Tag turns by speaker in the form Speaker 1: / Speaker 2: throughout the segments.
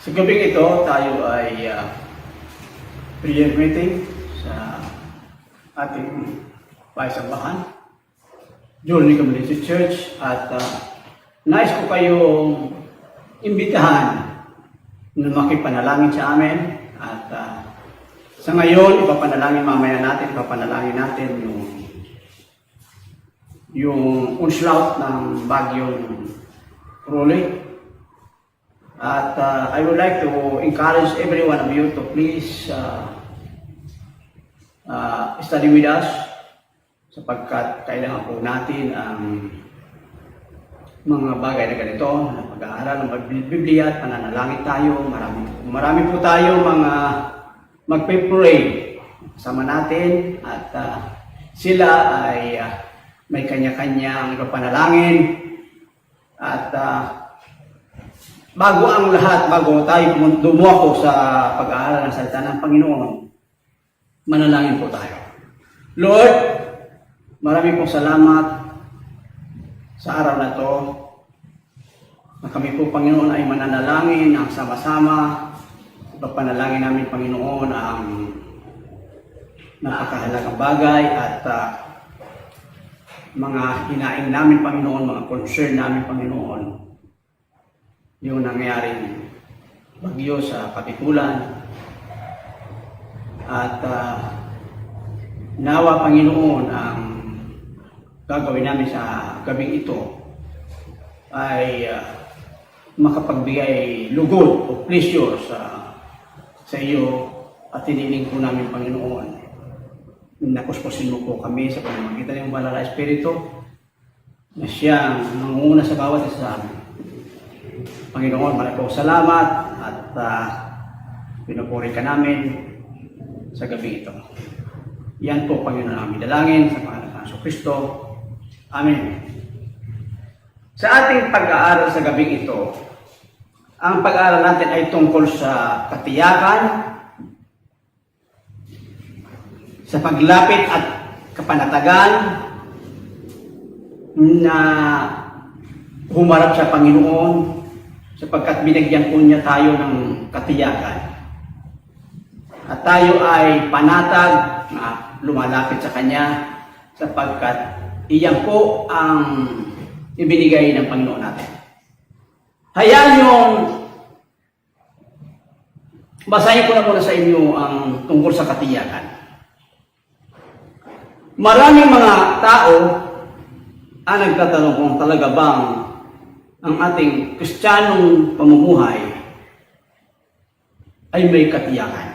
Speaker 1: Sa gabing ito, tayo ay prayer meeting sa ating paisambahan, Journey Community Church, at nais ko kayong imbitahan na makipanalangin sa amin. At sa ngayon, ipapanalangin natin yung onslaught ng bagyong Rolly. At I would like to encourage every one of you to please study with us, sapagkat kailangan po natin ang mga bagay na ganito, na pag-aaral ng Biblia at pananalangin tayo. Marami po tayo mga magpe-pray kasama natin, at sila ay may kanya-kanyang panalangin. At bago tayo dumako sa pag-aaral ng salita ng Panginoon, manalangin po tayo. Lord, marami pong salamat sa araw na to, na kami po, Panginoon, ay mananalangin ang sama-sama. Ipapanalangin namin, Panginoon, ang napakahalagang bagay at mga hinaing namin, Panginoon, mga concern namin, Panginoon, yung nangyaring bagyo sa Kapitulan. At nawa, Panginoon, ang gagawin namin sa gabing ito ay makapagbigay lugod o pleasure sa iyo, at hiniling po namin, Panginoon, nakuskusin mo po kami sa pamamagitan ng Banal na Espiritu na siyang nangunguna sa bawat isa sa amin. Panginoon, marami po salamat at pinupuri ka namin sa gabi ito. Yan po, Panginoon, namin dalangin sa pangalan ng Jesucristo. Amen. Sa ating pag-aaral sa gabi ito, ang pag-aaral natin ay tungkol sa katiyakan, sa paglapit at kapanatagan na humarap sa Panginoon, sapagkat binigyan po niya tayo ng katiyakan. At tayo ay panatag na lumalapit sa Kanya, sapagkat iyan po ang ibinigay ng Panginoon natin. Hayaan yung basahin ko na muna sa inyo ang tungkol sa katiyakan. Maraming mga tao ang nagtatanong kung talaga bang ang ating Kristiyanong pamumuhay ay may katiyakan.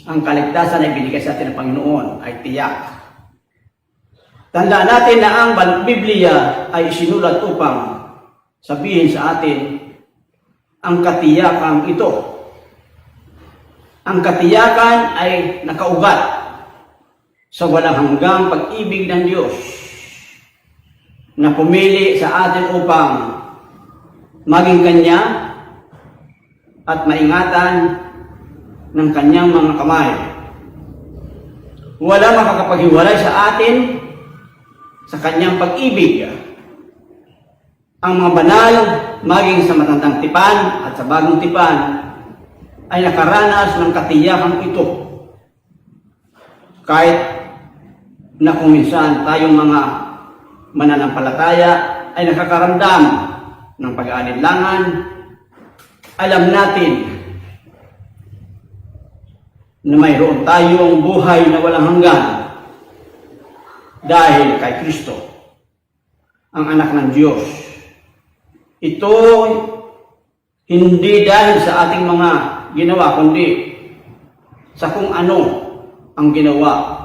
Speaker 1: Ang kaligtasan ay binigay sa atin ng Panginoon ay tiyak. Tandaan natin na ang Biblia ay isinulat upang sabihin sa atin ang katiyakan ito. Ang katiyakan ay nakaugat sa walang hanggang pag-ibig ng Diyos na pumili sa atin upang maging Kanya at maingatan ng Kanyang mga kamay. Wala makakapaghiwalay sa atin sa Kanyang pag-ibig. Ang mga banal, maging sa matandang tipan at sa bagong tipan, ay nakaranas ng katiyakan ito. Kahit na kung minsan tayong mga mananampalataya ay nakakaramdam ng pag-aalinlangan, alam natin na mayroon tayong buhay na walang hanggan dahil kay Kristo, ang anak ng Diyos. Ito hindi dahil sa ating mga ginawa, kundi sa kung ano ang ginawa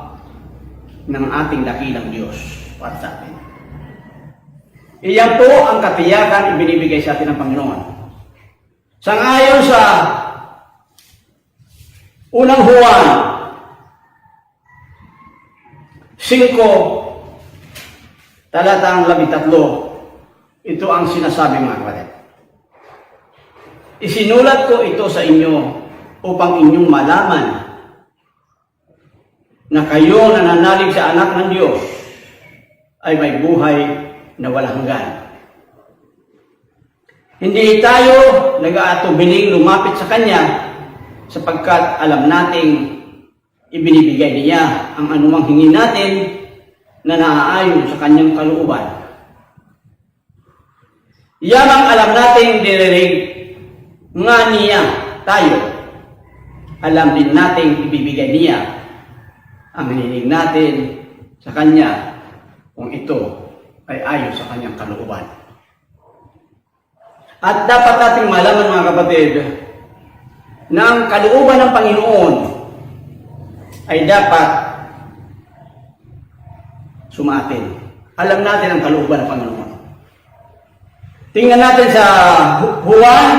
Speaker 1: ng ating dakilang Diyos para sa atin. Iyan po ang katiyakan ibinibigay sa atin ng Panginoon. Sangayon sa unang Juan 5, talatang 13, ito ang sinasabi, mga kapatid. Isinulat ko ito sa inyo upang inyong malaman na kayo nananalig sa anak ng Diyos ay may buhay na walang hanggan. Hindi tayo nag-aatubiling lumapit sa Kanya sapagkat alam nating ibinibigay niya ang anumang hingin natin na naaayon sa Kanyang kalooban. Yamang alam nating diririg nga niya tayo, alam din nating ibibigay niya ang hiniling natin sa Kanya kung ito ay ayon sa Kanyang kalooban. At dapat nating malaman, mga kapatid, na ang kalooban ng Panginoon ay dapat sumatin. Alam natin ang kalooban ng Panginoon. Tingnan natin sa Juan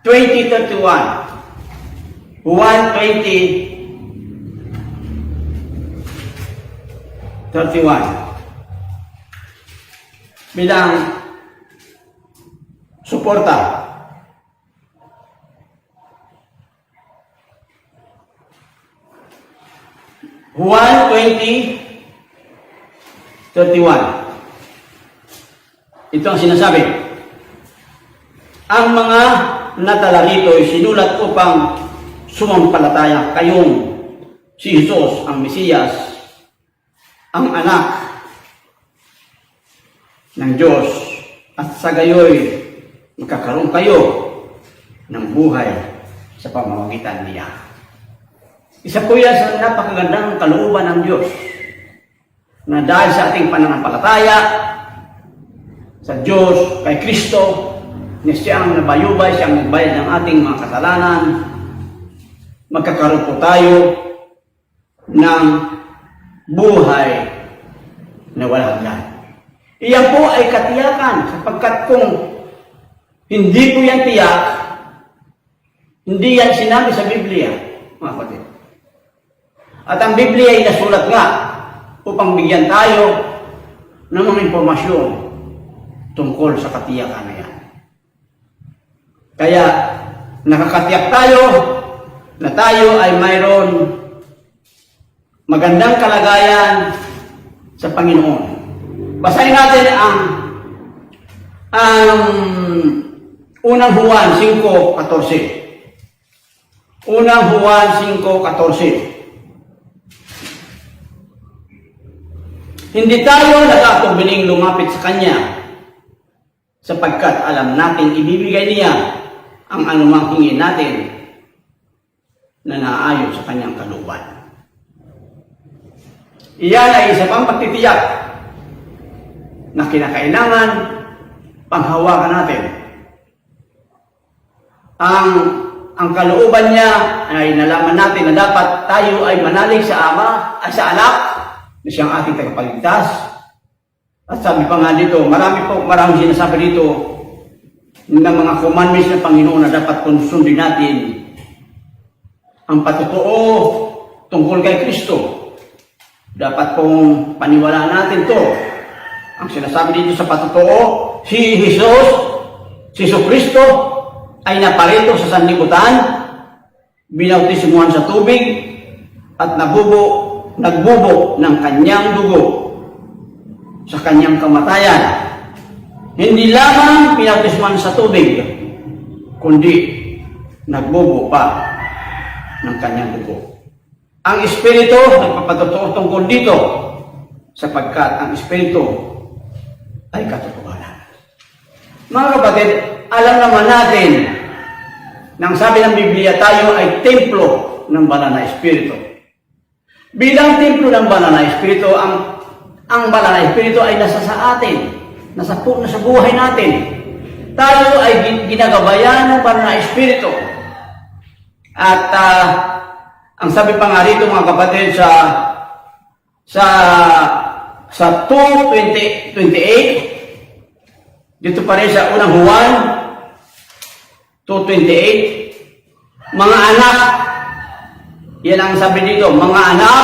Speaker 1: 20:31. Juan 20:31. Bilang suporta. Juan 20:31. Ito ang sinasabi. Ang mga natala rito ay sinulat upang sumampalataya kayong si Jesus ang Mesiyas, ang anak ng Diyos, at sa gayoy magkakaroon kayo ng buhay sa pamamagitan niya. Isa po yan sa napakagandang kalooban ng Diyos na dahil sa ating pananampalataya sa Diyos, kay Kristo, na siya ang nabayubay, siya ang nagbayad ng ating mga kasalanan, magkakaroon po tayo ng buhay na walang hanggan. Iyan po ay katiyakan sapagkat kung hindi po yan tiyak, hindi yan sinabi sa Biblia, mga kapatid. At ang Biblia ay nasulat nga upang bigyan tayo ng mga impormasyon tungkol sa katiyakan na yan. Kaya nakakatiyak tayo na tayo ay mayroon magandang kalagayan sa Panginoon. Basahin natin ang unang Juan 5:14. Unang Juan 5:14. Hindi tayo nag-atubiling lumapit sa Kanya sapagkat alam natin ibibigay niya ang anumang hingin natin na naayon sa Kanyang kalooban. Iyan ay isa pang pagtitiyak na kinakailangan panghawakan natin. Ang kalooban niya ay nalaman natin na dapat tayo ay manalig sa Ama at sa Anak na siyang ating tagapagligtas. At sabi pa nga dito, maraming sinasabi dito ng mga commandments ng Panginoon na dapat sundin natin. Ang patotoo tungkol kay Kristo, dapat pong paniwalaan natin to. Ang sinasabi dito sa patotoo, si Kristo ay naparito sa sanlibutan, binautismuhan sa tubig, at nagbubo ng kanyang dugo sa kanyang kamatayan. Hindi lamang binautismuhan sa tubig, kundi nagbubo pa ng kanyang dugo. Ang Espiritu nagpapatotoo tungkol dito sapagkat ang Espiritu ay katotohanan. Mga kapatid, alam naman natin nang sabi ng Biblia, tayo ay templo ng banal na Espiritu. Bilang templo ng banal na Espiritu, ang banal na Espiritu ay nasa sa atin, nasa buhay natin. Tayo ay ginagabayan ng banal na Espiritu. At ang sabi pa nga rito, mga kapatid, sa 2:28, dito pa rin sa unang Juan 2:28, mga anak, yan ang sabi dito, mga anak,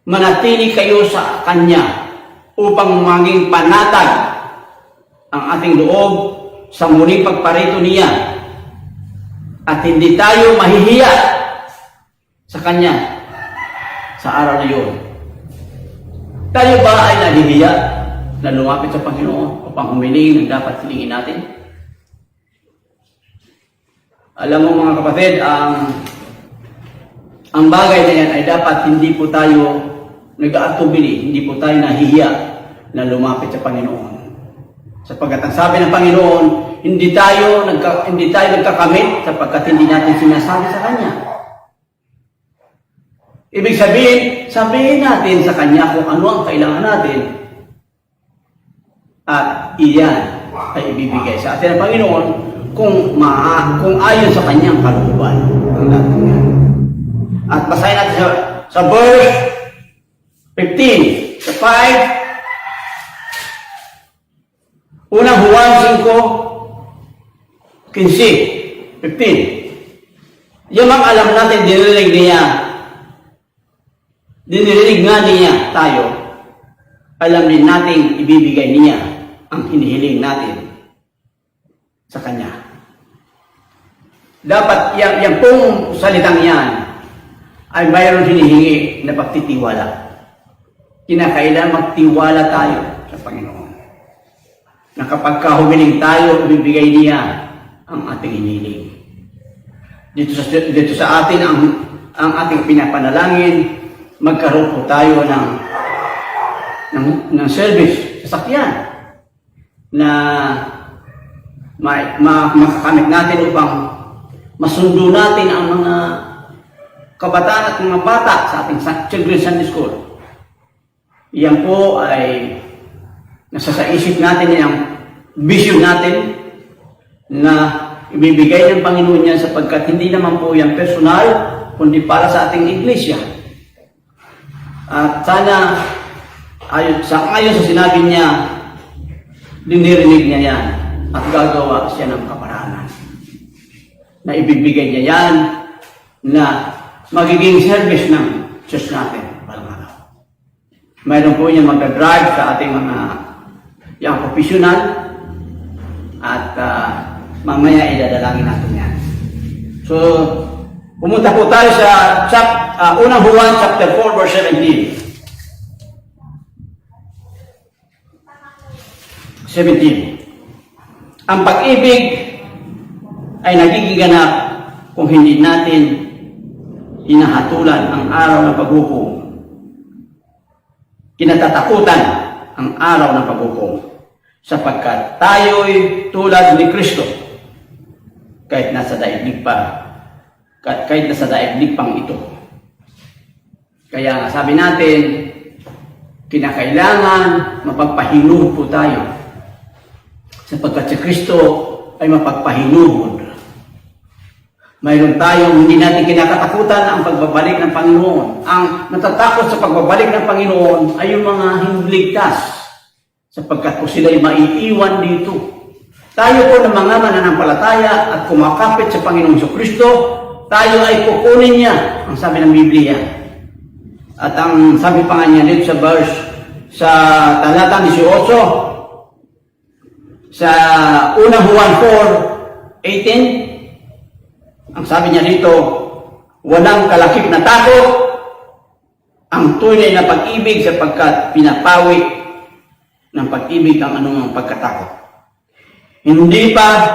Speaker 1: manatili kayo sa Kanya upang maging panatag ang ating loob sa muling pagparito niya at hindi tayo mahihiya sa Kanya sa araw na yun. Tayo ba ay nahihiya na lumapit sa Panginoon upang humiling ng dapat hilingin natin? Alam mo mga kapatid, ang bagay na yan ay dapat hindi po tayo nag-aatubili, hindi po tayo nahihiya na lumapit sa Panginoon. Sapagkat ang sabi ng Panginoon, hindi tayo nagkakamit sapagkat hindi natin sinasabi sa Kanya. Ibig sabihin natin sa Kanya kung ano ang kailangan natin at iyan ay ibibigay sa atin ng Panginoon kung ayon sa Kanyang kalooban ang lahat ng yan. At basahin natin sa verse 15, sa 5, unang Juan 5, 15. Yung mga alam natin, dinirinig nga niya tayo, alam din natin ibibigay niya ang hinihiling natin sa Kanya. Dapat yung pong salitang yan ay mayroon hinihingi na pagtitiwala. Kinakailangan magtiwala tayo sa Panginoon. Na kapag humiling tayo, ibibigay niya ang ating hinihiling. Dito sa atin ang ating pinapanalangin, magkaroon po tayo ng service, sasakyan na makakamit natin upang masundo natin ang mga kabataan at mga bata sa ating Children's Sunday School. Iyan po ay nasa sa isip natin yung vision natin na ibibigay ng Panginoon yan sapagkat hindi naman po yan personal kundi para sa ating iglesia. At sana ayon sa sinabi niya, dinirinig niya yan at gagawa siya ng kaparanan. Na ibibigay niya yan na magiging service ng church natin. Mayroon po niya magdadrive sa ating mga yung professional at mamaya idadalangin natin yan. So, pumunta po tayo sa unang Juan chapter 4 verse 17. Ang pag-ibig ay nagiging ganap kung hindi natin hinahatulan ang araw ng paghukom. Kinatatakutan ang araw ng paghukom sapagkat tayo'y tulad ni Kristo kahit nasa daigdig pang ito. Kaya nga sabi natin, kinakailangan mapagpahinuhod po tayo sapagkat si Kristo ay mapagpahinuhod. Mayroon tayong hindi natin kinakatakutan ang pagbabalik ng Panginoon. Ang natatakot sa pagbabalik ng Panginoon ay yung mga hindi ligtas sapagkat po sila'y maiiwan dito. Tayo po ng mga mananampalataya at kumakapit sa Panginoong Kristo, tayo ay kukunin niya, ang sabi ng Biblia. At ang sabi pa nga niya dito sa verse, sa talatang 18, sa unang Juan 4:18, ang sabi niya dito, walang kalakip na takot ang tunay na pag-ibig sapagkat pinapawi ng pag-ibig ang anumang pagkatakot. Hindi pa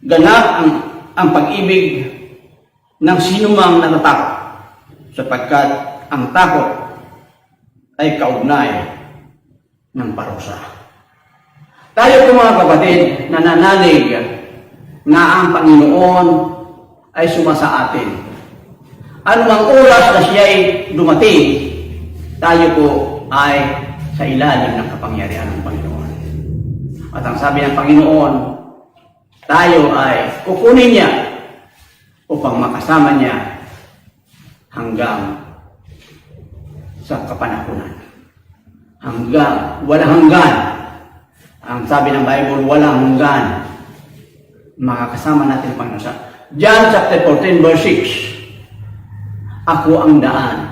Speaker 1: ganap ang pag-ibig ng sinumang natatakot sapagkat ang takot ay kaugnay ng parusa. Tayo po mga kapatid, nananalig na ang Panginoon ay sumasa atin. Anumang oras na siya'y dumating, tayo po ay sa ilalim ng kapangyarihan ng Panginoon. At ang sabi ng Panginoon, tayo ay kukunin niya upang makasama niya hanggang sa kapanahunan. Walang hanggan. Ang sabi ng Bible, walang hanggan. Makakasama natin ang Panginoon. John chapter 14 verse 6. Ako ang daan,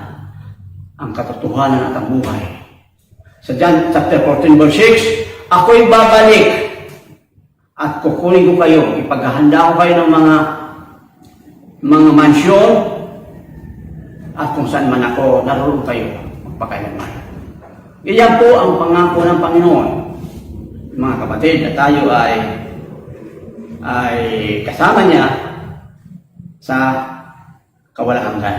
Speaker 1: ang katotohanan at ang buhay. Sa John chapter 14 verse 6, ako'y babalik at kukunin ko kayo, ipaghahanda ko kayo ng mga mansyon at kung saan man ako, naroon kayo magpakailanman. Iyan po ang pangako ng Panginoon. Mga kapatid, na tayo ay kasama niya sa kawalang hanggan.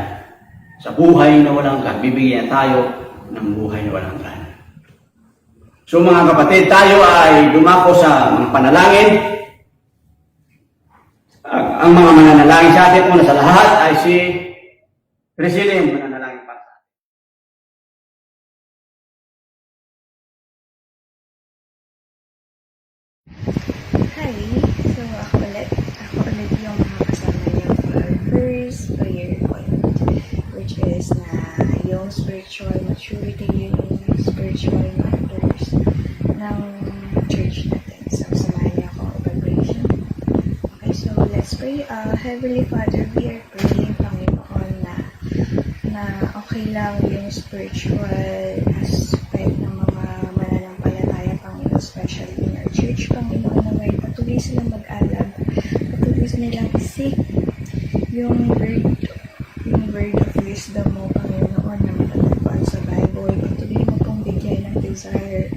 Speaker 1: Sa buhay na walang hanggan, bibigyan tayo ng buhay na walang hanggan. So mga kapatid, tayo ay dumako sa mga panalangin. Ang mga mananalangin sa atin muna sa lahat ay si Resilient mananalangin para sa atin.
Speaker 2: Hi! So, ako ulit yung makakasama niyo for first prayer point, which is na yung spiritual maturity, yung spiritual matters ng church natin. So, samahan niyo ako mag-operation. Okay, so let's pray. Heavenly Father, we are praying, Panginoon, na okay lang yung spiritual aspect ng mga mananampalataya, Panginoon, especially in our church, Panginoon, na may patuloy silang mag-alab, patuloy silang isip yung word of wisdom mo, Panginoon, na matatagpuan sa Bible. Patuloy mo pong bigyan ng desire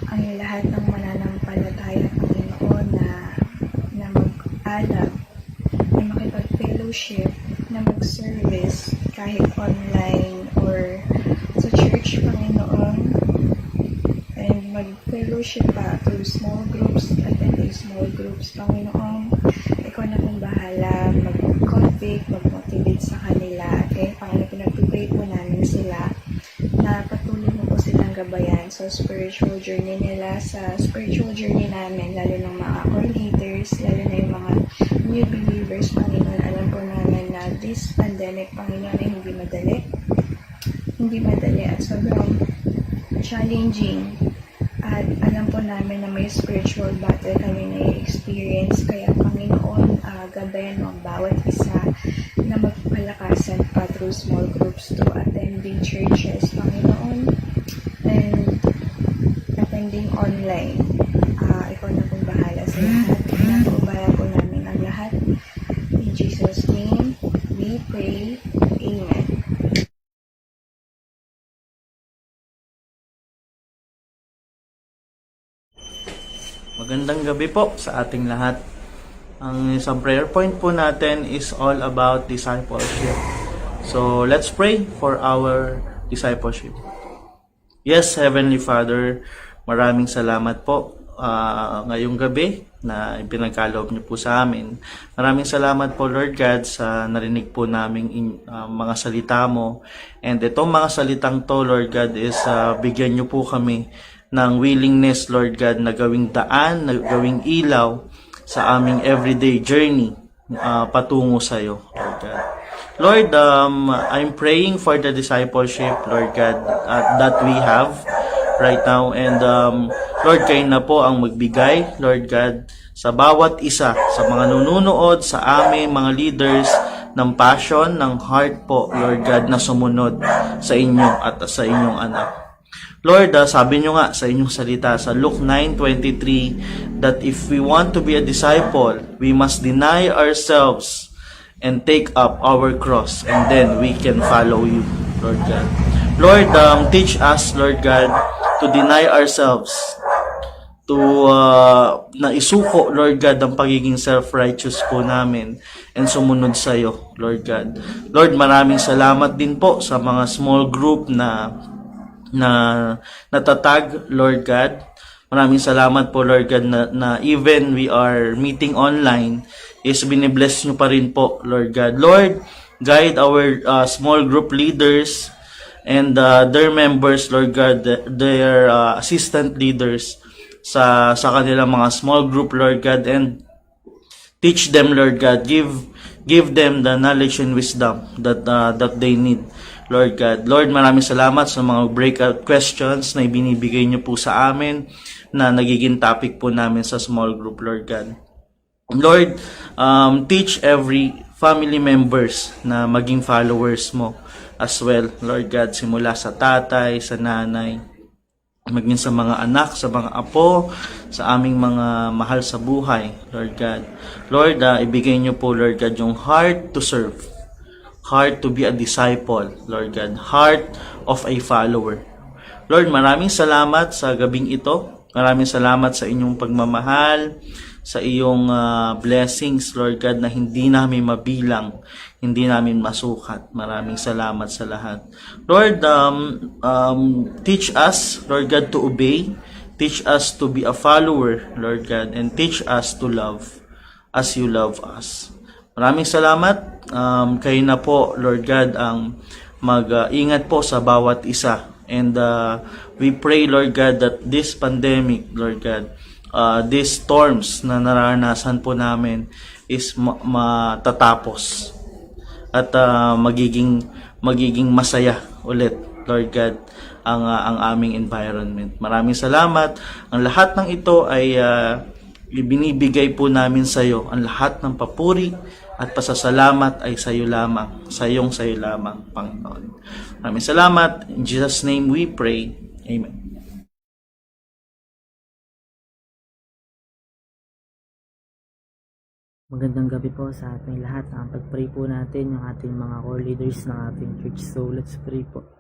Speaker 2: ang lahat ng mananampalataya, Panginoon, na mag-alab, na makipag-fellowship, na mag-service kahit online or sa church, Panginoon, and mag-fellowship pa through small groups, attending small groups, Panginoon. Ikaw na pong bahala, mag-convict, mag-motivate sa kanila. Okay, Panginoon, pinag-pray po namin sila na patuloy mo po silang gabayan sa spiritual journey nila, sa spiritual journey namin, lalo ng mga coordinators, lalo na yung mga new believers, Panginoon. Alam po namin na this pandemic, Panginoon, ay hindi madali at sobrang challenging. At alam po namin na may spiritual battle kami na-experience. Kaya, Panginoon, gabayan mo ang bawat isa na magpalakasan pa through small groups to attending churches, Panginoon, and attending online. Ikaw na pong bahala sa lahat. Pinapabaya po namin ang lahat. In Jesus' name, we pray. Amen.
Speaker 3: Magandang gabi po sa ating lahat. Ang isang prayer point po natin is all about discipleship. So, let's pray for our discipleship. Yes, Heavenly Father, maraming salamat po ngayong gabi na ipinagkaloob niyo po sa amin. Maraming salamat po, Lord God, sa narinig po naming mga salita mo. And itong mga salitang to, Lord God, is bigyan niyo po kami ng willingness, Lord God, na gawing daan, na gawing ilaw sa aming everyday journey patungo sa iyo, Lord God. Lord, I'm praying for the discipleship, Lord God, that we have right now. And Lord, kayo na po ang magbigay, Lord God, sa bawat isa, sa mga nununood, sa amin, mga leaders, ng passion, ng heart po, Lord God, na sumunod sa inyo at sa inyong anak. Lord, sabi nyo nga sa inyong salita sa Luke 9:23 that if we want to be a disciple, we must deny ourselves and take up our cross, and then we can follow you, Lord God. Lord, teach us, Lord God, to deny ourselves, to na isuko, Lord God, ang pagiging self-righteous po namin and sumunod sa iyo, Lord God. Lord, maraming salamat din po sa mga small group na natatag, Lord God. Maraming salamat po, Lord God, na even we are meeting online, is binibless nyo pa rin po, Lord God. Lord, guide our small group leaders and their members, Lord God, their assistant leaders sa kanilang mga small group, Lord God, and teach them, Lord God. Give them the knowledge and wisdom that they need, Lord God. Lord, maraming salamat sa mga breakout questions na ibinibigay niyo po sa amin na nagiging topic po namin sa small group, Lord God. Lord, teach every family members na maging followers mo as well, Lord God, simula sa tatay, sa nanay, maging sa mga anak, sa mga apo, sa aming mga mahal sa buhay, Lord God. Lord, ibigay niyo po, Lord God, yung heart to serve, heart to be a disciple, Lord God, heart of a follower. Lord, maraming salamat sa gabing ito. Maraming salamat sa inyong pagmamahal, sa iyong blessings, Lord God, na hindi namin mabilang, hindi namin masukat. Maraming salamat sa lahat. Lord, teach us, Lord God, to obey. Teach us to be a follower, Lord God, and teach us to love as you love us. Maraming salamat. Kayo na po, Lord God, ang mag-ingat po sa bawat isa. And we pray, Lord God, that this pandemic, Lord God, these storms na naranasan po namin is matatapos at magiging masaya ulit, Lord God, ang aming environment. Maraming salamat. Ang lahat ng ito ay ibinibigay po namin sa iyo. Ang lahat ng papuri at pasasalamat ay sa iyo lamang, sa iyo lamang, Panginoon. Maraming salamat. In Jesus' name we pray. Amen.
Speaker 4: Magandang gabi po sa ating lahat. Pag-pray po natin yung ating mga core leaders ng ating church. So, let's pray po.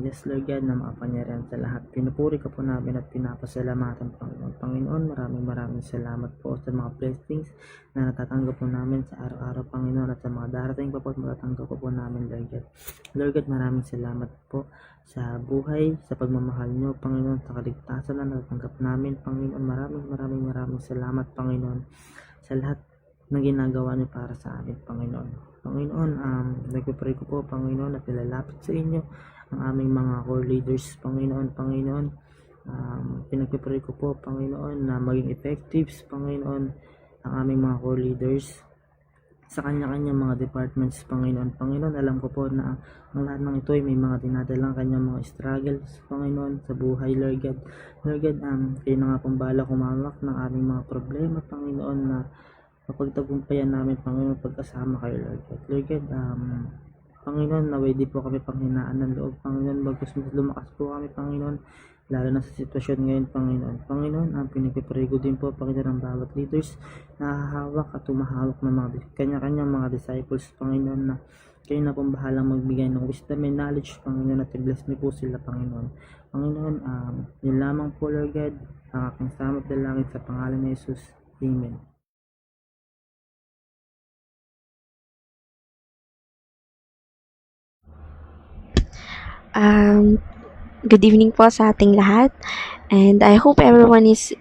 Speaker 4: Yes, Lord God, na makapangyarihan sa lahat. Pinupuri ka po namin at pinapasalamatan, Panginoon. Panginoon, maraming salamat po sa mga blessings na natatanggap po namin sa araw-araw, Panginoon, at sa mga darating pa po at matatanggap po namin, Lord God. Lord God, maraming salamat po sa buhay, sa pagmamahal nyo, Panginoon, sa kaligtasan na natatanggap namin, Panginoon. Maraming salamat, Panginoon, sa lahat na ginagawa niyo para sa amin, Panginoon. Panginoon, nagpipray ko po, Panginoon, at ilalapit sa inyo ang aming mga core leaders, Panginoon. Pinagpipray ko po, Panginoon, na maging effective, Panginoon, ang aming mga core leaders sa kanya-kanyang mga departments, Panginoon. Panginoon, alam ko po na ang lahat ng ito ay may mga dinadalang kanyang mga struggles, Panginoon, sa buhay, Lord God. Lord God, kayo na nga pong bahala kumawak ng aming mga problema, Panginoon, na mapagtagumpayan namin, Panginoon, pagkasama kayo, Lord God. Lord God, Panginoon, naway di po kami panghinaan ng loob, Panginoon, bagkus lumakas po kami, Panginoon, lalo na sa sitwasyon ngayon, Panginoon. Panginoon, ang pinagpipray ko din po, Panginoon, ang bawat leaders na hahawak at tumahawak ng mga kanya-kanyang mga disciples, Panginoon, na kayo na pong bahalang magbigay ng wisdom and knowledge, Panginoon, at i-bless niyo po sila, Panginoon. Panginoon, yun lamang po, Lord God, ang aking samot dalangin sa pangalan ni Jesus. Amen.
Speaker 2: Good evening po sa ating lahat. And I hope everyone is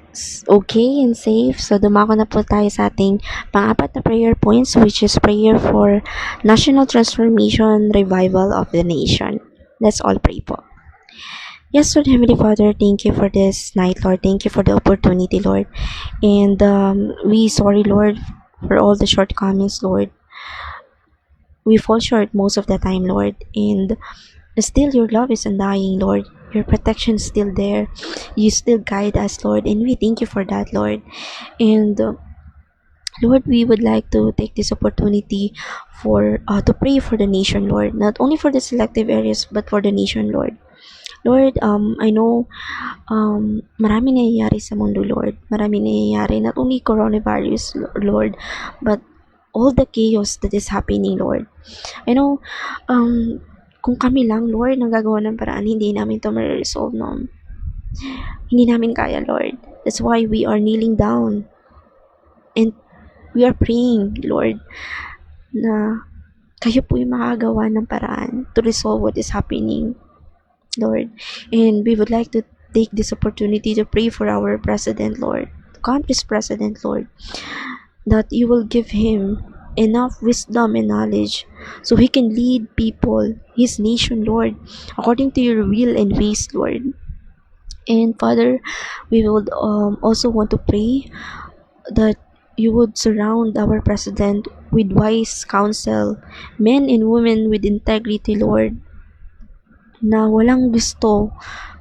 Speaker 2: okay and safe. So dumako na po tayo sa ating pang-apat na prayer points, which is prayer for national transformation, revival of the nation. Let's all pray po. Yes, Lord, Heavenly Father, thank you for this night, Lord. Thank you for the opportunity, Lord. And we sorry, Lord, for all the shortcomings, Lord. We fall short most of the time, Lord. And still, your love is undying, Lord. Your protection is still there. You still guide us, Lord. And we thank you for that, Lord. And Lord, we would like to take this opportunity to pray for the nation, Lord. Not only for the selective areas, but for the nation, Lord. Lord, I know marami nangyayari sa mundo, Lord. Marami nangyayari, not only coronavirus, Lord, but all the chaos that is happening, Lord. I know, kung kami lang, Lord, nagagawa ng paraan, hindi namin ito ma-resolve, no? Hindi namin kaya, Lord. That's why we are kneeling down and we are praying, Lord, na kayo po yung makagawa ng paraan to resolve what is happening, Lord. And we would like to take this opportunity to pray for our president, Lord, the country's president, Lord, that you will give him enough wisdom and knowledge so he can lead people, his nation, Lord, according to your will and ways, Lord. And Father, we would also want to pray that you would surround our president with wise counsel, men and women with integrity, Lord, na walang gusto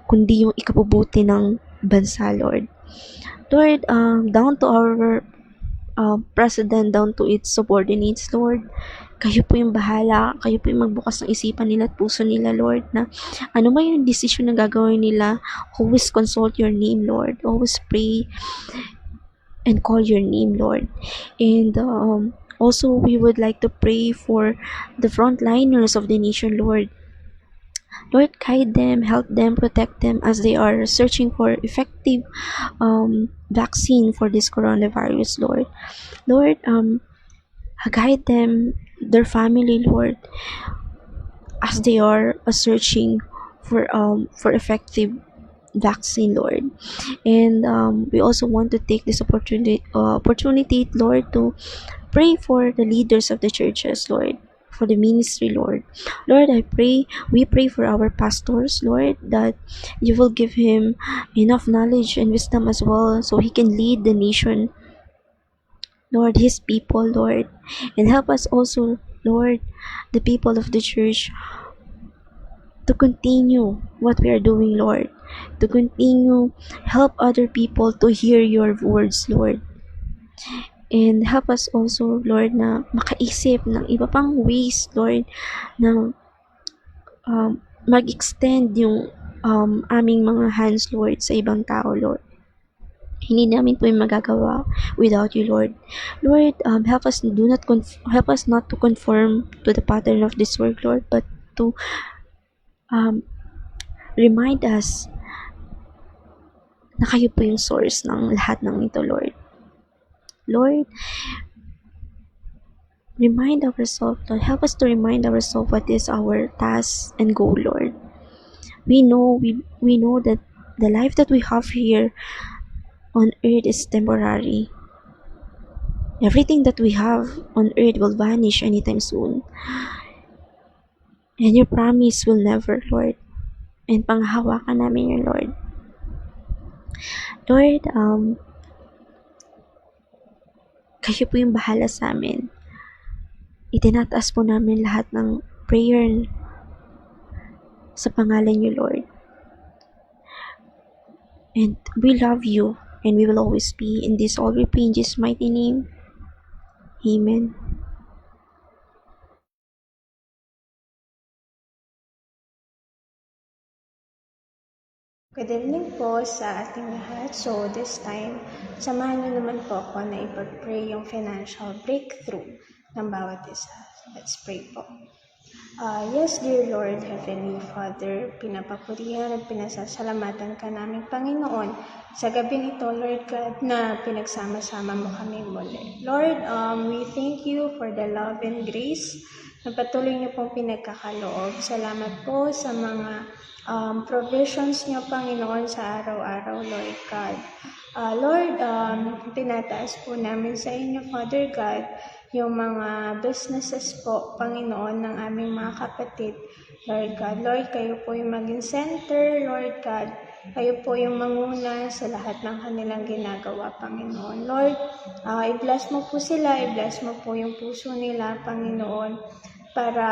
Speaker 2: kundi yung ikabubuti ng bansa, Lord. Lord, down to our president, down to its subordinates, Lord, kayo po yung bahala, kayo po yung magbukas ng isipan nila at puso nila, Lord, na ano ba yung decision na gagawin nila. Always consult your name, Lord. Always pray and call your name, Lord. And also, we would like to pray for the frontliners of the nation, Lord, Lord, guide them, help them, protect them as they are searching for effective vaccine for this coronavirus, Lord. Lord, guide them, their family, Lord, as they are searching for effective vaccine, Lord. And we also want to take this opportunity, Lord, to pray for the leaders of the churches, Lord, for the ministry, Lord. Lord, we pray for our pastors, Lord, that you will give him enough knowledge and wisdom as well so he can lead the nation, Lord, his people, Lord. And help us also, Lord, the people of the church, to continue what we are doing, Lord. To continue, help other people to hear your words, Lord. And help us also, Lord, na makaisip ng iba pang ways, Lord, na mag-extend yung aming mga hands, Lord, sa ibang tao, Lord. Hindi namin po yung magagawa without you, Lord. Lord, help us not to conform to the pattern of this world, Lord, but to remind us na kayo po yung source ng lahat ng ito, Lord. Lord, remind ourselves, Lord. Help us to remind ourselves what is our task and goal, Lord. We know that the life that we have here on earth is temporary. Everything that we have on earth will vanish anytime soon. And your promise will never, Lord. And panghawakan namin yun, Lord. Lord, kayo po yung bahala sa amin. Itinataas po namin lahat ng prayer sa pangalan niyo, Lord. And we love you, and we will always be. In this all we pray in Jesus' mighty name. Amen. Good evening po sa ating lahat. So this time, samahan niyo naman po ako na ipag-pray yung financial breakthrough ng bawat isa. Let's pray po. Yes, dear Lord, Heavenly Father, pinapapurihan at pinasasalamatan ka namin, Panginoon, sa gabing ito, Lord God, na pinagsama-sama mo kami muli. Lord, we thank you for the love and grace na patuloy niyo pong pinagkakaloob. Salamat po sa mga provisions niyo, Panginoon, sa araw-araw, Lord God. Lord, tinataas po namin sa inyo, Father God, yung mga businesses po, Panginoon, ng aming mga kapatid, Lord God. Lord, kayo po yung maging center, Lord God. Kayo po yung manguna sa lahat ng kanilang ginagawa, Panginoon. Lord, i-bless mo po sila, i-bless mo po yung puso nila, Panginoon, para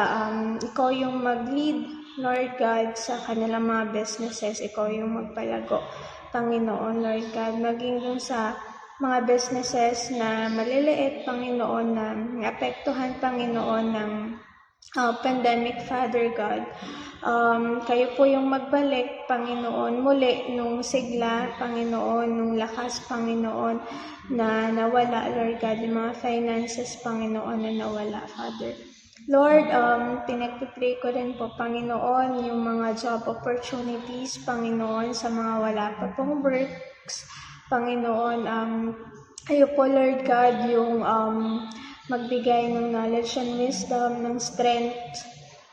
Speaker 2: ikaw yung mag-lead, Lord God, sa kanilang mga businesses. Ikaw yung magpalago, Panginoon, Lord God. Maging dun sa mga businesses na maliliit, Panginoon, na naapektuhan, Panginoon, ng pandemic, Father God. Kayo po yung magbalik, Panginoon, muli nung sigla, Panginoon, nung lakas, Panginoon, na nawala, Lord God, yung mga finances, Panginoon, na nawala, Father. Lord, pinagpipray ko rin po, Panginoon, yung mga job opportunities, Panginoon, sa mga wala pa pong works, Panginoon, kayo po, Lord God, yung magbigay ng knowledge and wisdom, ng strength,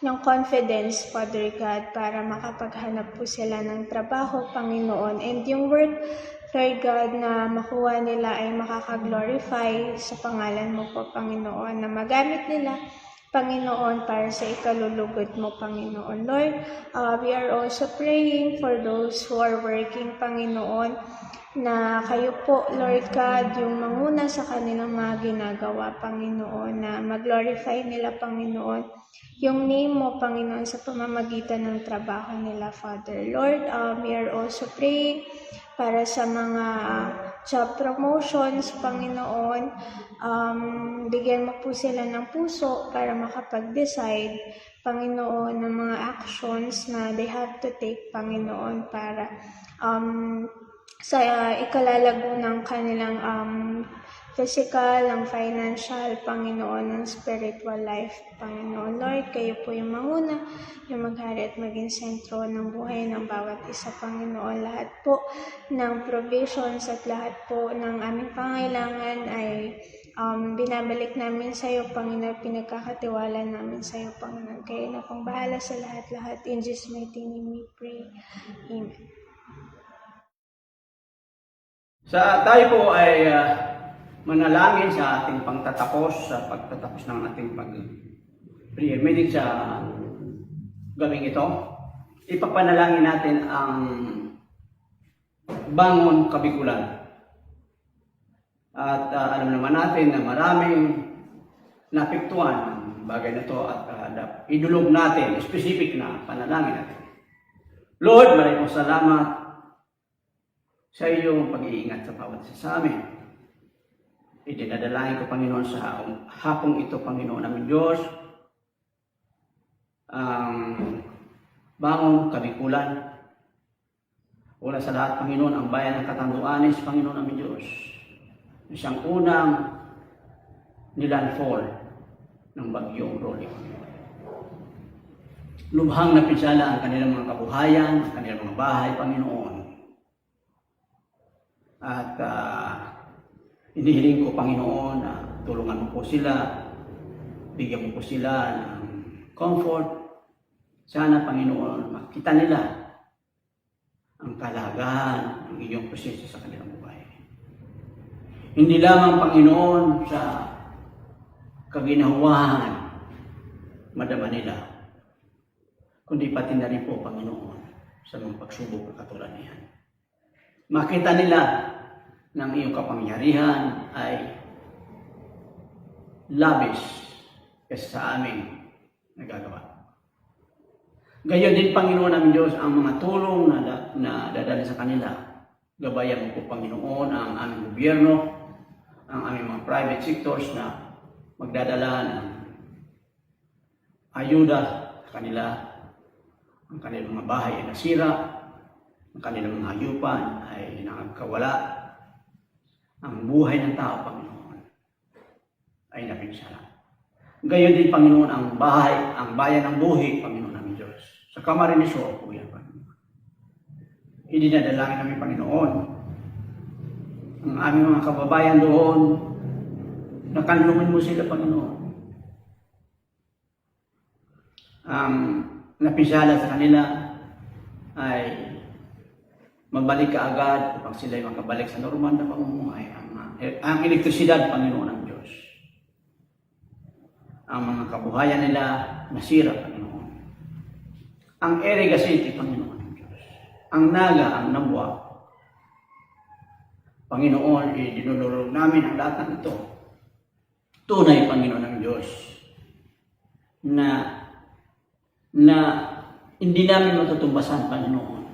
Speaker 2: ng confidence, Father God, para makapaghanap po sila ng trabaho, Panginoon. And yung work, Lord God, na makuha nila ay makaka-glorify sa pangalan mo po, Panginoon, na magamit nila, Panginoon, para sa ikalulugod mo, Panginoon. Lord, we are also praying for those who are working, Panginoon, na kayo po, Lord God, yung manguna sa kanilang mga ginagawa, Panginoon, na mag-glorify nila, Panginoon, yung name mo, Panginoon, sa pamamagitan ng trabaho nila, Father. Lord, we are also praying para sa mga job promotions, Panginoon. Bigyan mo po sila ng puso para makapag-decide, Panginoon, ng mga actions na they have to take, Panginoon, para sa ikalalago ng kanilang physical, ang financial, Panginoon, ang spiritual life, Panginoon. Lord, kayo po yung manguna, yung maghari at maging sentro ng buhay ng bawat isa, Panginoon. Lahat po ng provisions at lahat po ng aming pangailangan ay binabalik namin sa iyo, Panginoon, pinagkakatiwala namin sa iyo, Panginoon. Kayo na pong bahala sa lahat-lahat. In Jesus' mighty name we pray. Amen.
Speaker 1: Tayo po ay manalangin sa ating pagtatapos ng ating prayer meeting sa gabing ito. Ipapanalangin natin ang bangon kabikulan. At alam naman natin na maraming napektuhan ang bagay na ito at idulog natin, specific na panalangin natin. Lord, maraming salamat sa iyong pag-iingat sa bawat isa sa amin. Idinadalangin ko, Panginoon, sa hapong ito, Panginoon namin Diyos, ang bangon kabikulan. Una sa lahat, Panginoon, ang bayan ng Catanduanes, Panginoon namin Diyos, siyang unang nilandfall ng bagyong Rolly. Lubhang napinsala ang kanilang mga kabuhayan, ang kanilang mga bahay, Panginoon. At inihiling ko, Panginoon, na tulungan mo po sila, bigyan mo po sila ng comfort. Sana, Panginoon, makita nila ang kalagahan ng iyong presensya sa kanilang buhay. Hindi lamang, Panginoon, sa kaginawahan madama nila, kundi pati na rin po, Panginoon, sa mga pagsubok na katulad niyan. Makita nila ng iyong kapangyarihan ay labis kasi sa aming nagagawa. Gayon din, Panginoon namin Diyos, ang mga tulong na dadali sa kanila. Gabayan mo po, Panginoon, ang aming gobyerno, ang aming mga private sectors na magdadala ng ayuda sa kanila. Ang kanilang mga bahay ay nasira, ang kanilang mga hayupan ay nagkawala. Ang buhay ng tao, Panginoon, ay napinsala. Gayon din, Panginoon, ang bayan ng buhi, Panginoon namin Diyos. Sa Camarines Sur po yan, Panginoon. Idinadalangin namin, Panginoon, ang aming mga kababayan doon, nakanlungan mo sila, Panginoon. Ang napinsala sa kanila ay magbalik ka agad upang sila ay makabalik sa normal na pamumuhay. Ang elektrisidad, Panginoon ng Diyos. Ang mga kabuhayan nila nasira, Panginoon. Ang irrigation, Panginoon ng Diyos. Ang naga, ang nabwa. Panginoon, dinulurog namin ang lahat ng ito. Tunay, Panginoon ng Diyos, na hindi namin matutumbasan, Panginoon,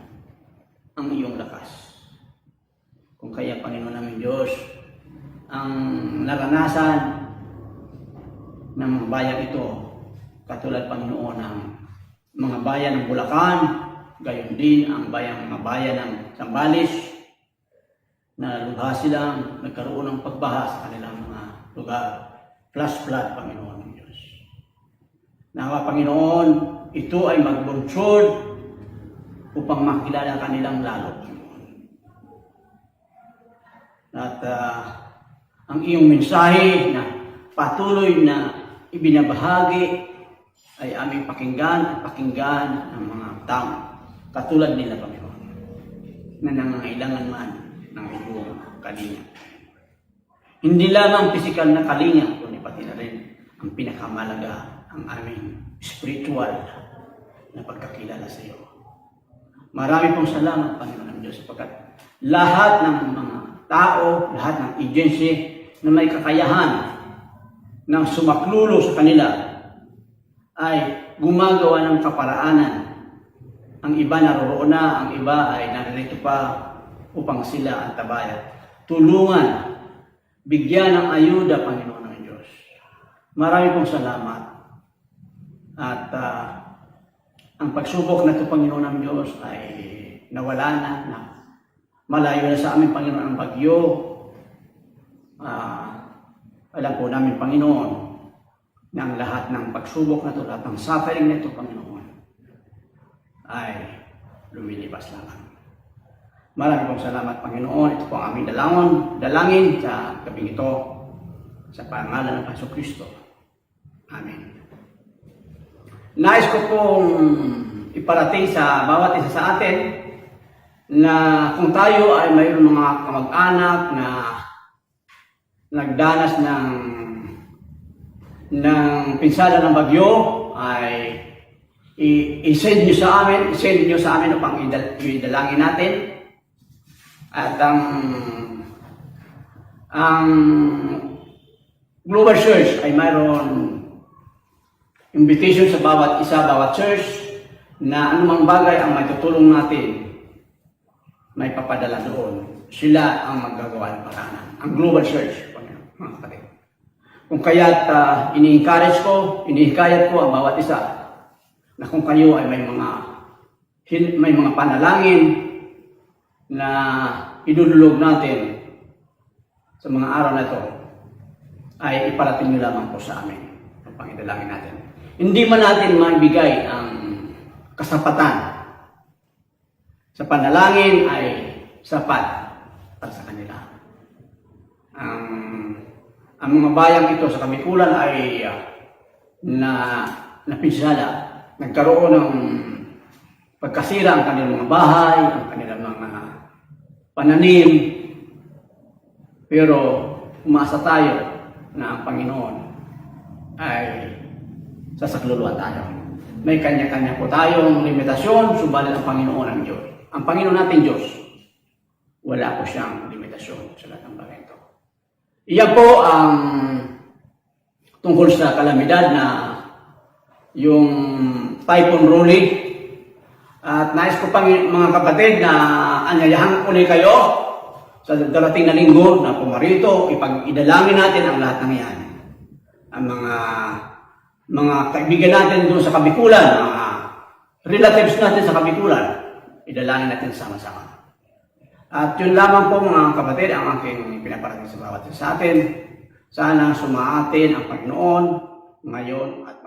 Speaker 1: ang iyong lakas. Kung kaya, Panginoon namin Diyos, ang naranasan ng mga bayan ito, katulad, Panginoon, ng mga bayan ng Bulacan, gayon din ang mga bayan ng Zambales, na lubha silang nagkaroon ng pagbaha sa kanilang mga lugar. Flash flood, Panginoon ng Diyos. Nawa, Panginoon, ito ay magbunsod upang makilala kanilang lalo. At ang iyong mensahe na patuloy na ibinabahagi ay aming pakinggan at pakinggan ng mga tao katulad nila, Panginoon, na nangangailangan man ng iyong kalinga. Hindi lamang pisikal na kalinga, kundi pati na rin ang pinakamalaga, ang aming spiritual na pagkakilala sa iyo. Marami pong salamat, Panginoon ng Diyos, sapagkat lahat ng mga tao, lahat ng agency na may kakayahan ng sumaklulo sa kanila ay gumagawa ng kaparaanan. Ang iba naroroon na, ang iba ay naririto pa upang sila ang tabayan. Tulungan, bigyan ng ayuda, Panginoon ng Diyos. Marami pong salamat. At ang pagsubok na ito, Panginoon ng Diyos, ay nawala na malayo na sa amin, Panginoon, ang bagyo. Alam po namin, Panginoon, na ang lahat ng pagsubok na ito, lahat ng suffering na ito, Panginoon, ay lumilipas lamang. Maraming pong salamat, Panginoon. Ito po ang aming dalangin sa gabing ito, sa pangalan ng Panginoon Kristo. Amen. Nais ko pong iparating sa bawat isa sa atin na kung tayo ay mayroong mga kamag-anak na nagdanas ng pinsala ng bagyo, ay i-send nyo sa amin upang idalangin natin. At ang Global Church ay mayroon invitation sa bawat church na anumang bagay ang may tutulong natin, may papadala doon. Sila ang maggagawa ng paraanan. Ang Global Church, mga kapatid. Kung kaya't inihikayat ko ang bawat isa na kung kayo ay may mga panalangin na idululog natin sa mga araw na ito, ay iparating nyo lamang po sa amin upang idalangin natin. Hindi man natin maibigay ang kasapatan sa panalangin ay sapat para sa kanila. Ang mga bayang ito sa Kamikulan ay napinsala. Nagkaroon ng pagkasira ang kanilang mga bahay, ang kanilang mga pananim. Pero umasa tayo na ang Panginoon ay sasakluluan tayo. May kanya-kanya po tayong limitasyon, subalit ang Panginoon ang Diyos. Ang Panginoon natin Diyos, wala po siyang limitasyon sa lahat ng bagay ito. Iyan po ang tungkol sa kalamidad na yung Typhoon Ruli. At nais ko pang mga kapatid na anyayahan ko kayo sa darating na linggo na pumarito, idalangin natin ang lahat ng yan. Ang mga kaibigan natin doon sa Kabikulan, mga relatives natin sa Kabikulan, idalangin natin sama-sama. At yun lamang po mga kapatid ang aking pinaparating sa bawat isa sa atin. Sana sumaatin ang Panginoon ngayon at